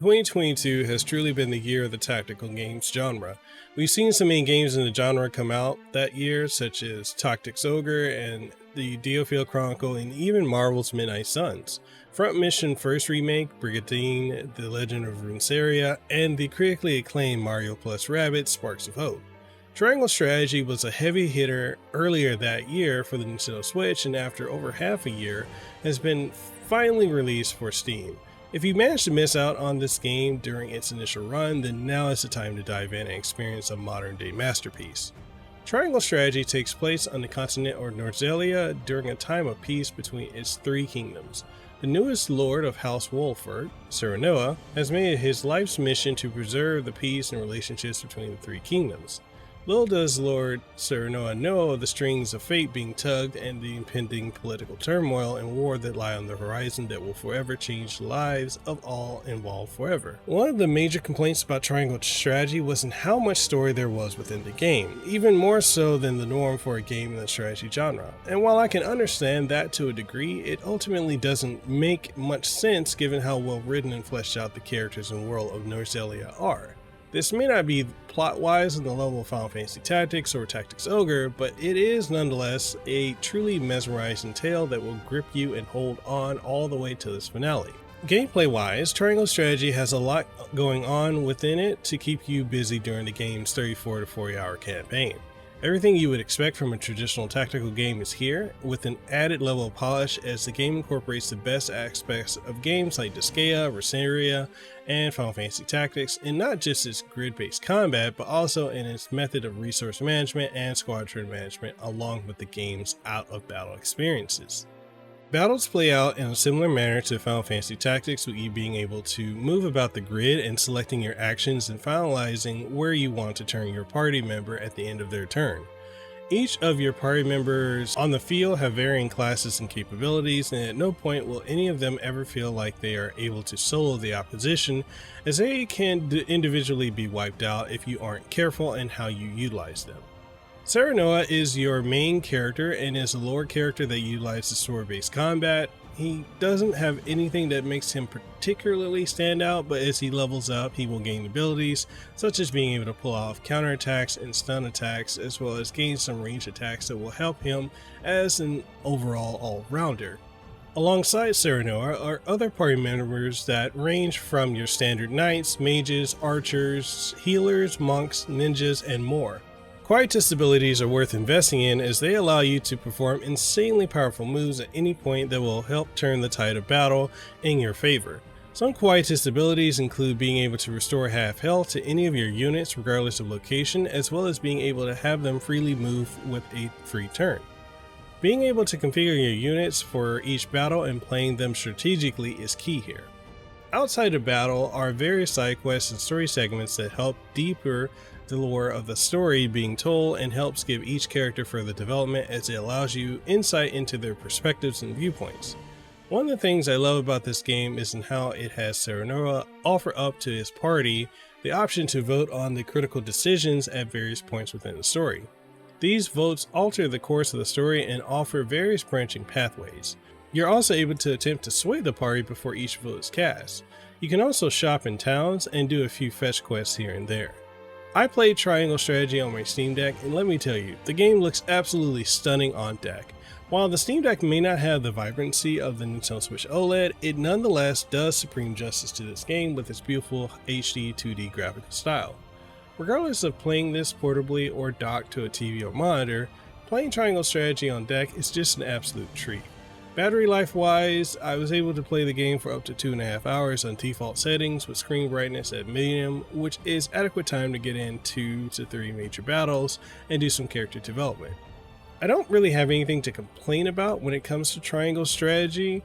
2022 has truly been the year of the tactical games genre. We've seen some main games in the genre come out that year, such as Tactics Ogre and the Diofield Chronicle, and even Marvel's Midnight Suns, Front Mission First Remake, Brigadine, The Legend of Runesaria, and the critically acclaimed Mario Plus Rabbids Sparks of Hope. Triangle Strategy was a heavy hitter earlier that year for the Nintendo Switch, and after over half a year, has been finally released for Steam. If you managed to miss out on this game during its initial run, then now is the time to dive in and experience a modern day masterpiece. Triangle Strategy takes place on the continent of Norzelia during a time of peace between its three kingdoms. The newest lord of House Wolford, Serenoa, has made it his life's mission to preserve the peace and relationships between the three kingdoms. Little does Lord Serenoa know of the strings of fate being tugged and the impending political turmoil and war that lie on the horizon that will forever change the lives of all involved forever. One of the major complaints about Triangle Strategy wasn't how much story there was within the game, even more so than the norm for a game in the strategy genre. And while I can understand that to a degree, it ultimately doesn't make much sense given how well written and fleshed out the characters and world of Norzelia are. This may not be plot-wise on the level of Final Fantasy Tactics or Tactics Ogre, but it is nonetheless a truly mesmerizing tale that will grip you and hold on all the way to this finale. Gameplay-wise, Triangle Strategy has a lot going on within it to keep you busy during the game's 34 to 40 hour campaign. Everything you would expect from a traditional tactical game is here, with an added level of polish as the game incorporates the best aspects of games like Disgaea, Runesaria, and Final Fantasy Tactics, in not just its grid-based combat, but also in its method of resource management and squadron management, along with the game's out-of-battle experiences. Battles play out in a similar manner to Final Fantasy Tactics, with you being able to move about the grid and selecting your actions and finalizing where you want to turn your party member at the end of their turn. Each of your party members on the field have varying classes and capabilities, and at no point will any of them ever feel like they are able to solo the opposition, as they can individually be wiped out if you aren't careful in how you utilize them. Serenoa is your main character and is a lore character that utilizes sword-based combat. He doesn't have anything that makes him particularly stand out, but as he levels up, he will gain abilities such as being able to pull off counterattacks and stun attacks, as well as gain some range attacks that will help him as an overall all-rounder. Alongside Serenoa are other party members that range from your standard knights, mages, archers, healers, monks, ninjas, and more. Quietist abilities are worth investing in as they allow you to perform insanely powerful moves at any point that will help turn the tide of battle in your favor. Some Quietist abilities include being able to restore half health to any of your units regardless of location, as well as being able to have them freely move with a free turn. Being able to configure your units for each battle and playing them strategically is key here. Outside of battle are various side quests and story segments that help deeper the lore of the story being told and helps give each character further development as it allows you insight into their perspectives and viewpoints. One of the things I love about this game is in how it has Serenoa offer up to his party the option to vote on the critical decisions at various points within the story. These votes alter the course of the story and offer various branching pathways. You're also able to attempt to sway the party before each vote is cast. You can also shop in towns and do a few fetch quests here and there. I played Triangle Strategy on my Steam Deck, and let me tell you, the game looks absolutely stunning on deck. While the Steam Deck may not have the vibrancy of the Nintendo Switch OLED, it nonetheless does supreme justice to this game with its beautiful HD 2D graphical style. Regardless of playing this portably or docked to a TV or monitor, playing Triangle Strategy on deck is just an absolute treat. Battery life wise, I was able to play the game for up to 2.5 hours on default settings with screen brightness at medium, which is adequate time to get in 2 to 3 major battles and do some character development. I don't really have anything to complain about when it comes to Triangle Strategy,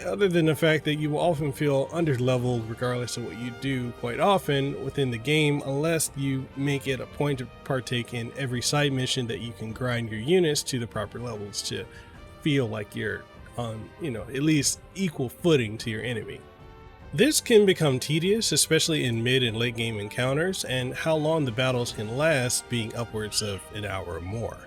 other than the fact that you will often feel underleveled regardless of what you do quite often within the game, unless you make it a point to partake in every side mission that you can grind your units to the proper levels to feel like you're on, at least equal footing to your enemy. This can become tedious, especially in mid and late game encounters, and how long the battles can last being upwards of an hour or more.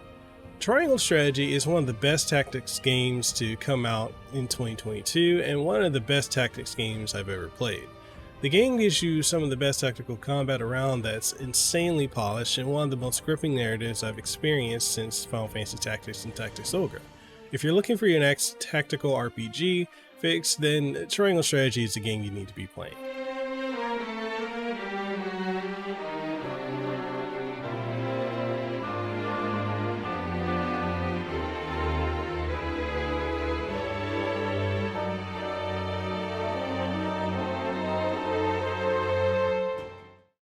Triangle Strategy is one of the best tactics games to come out in 2022 and one of the best tactics games I've ever played. The game gives you some of the best tactical combat around that's insanely polished and one of the most gripping narratives I've experienced since Final Fantasy Tactics and Tactics Ogre. If you're looking for your next tactical RPG fix, then Triangle Strategy is the game you need to be playing.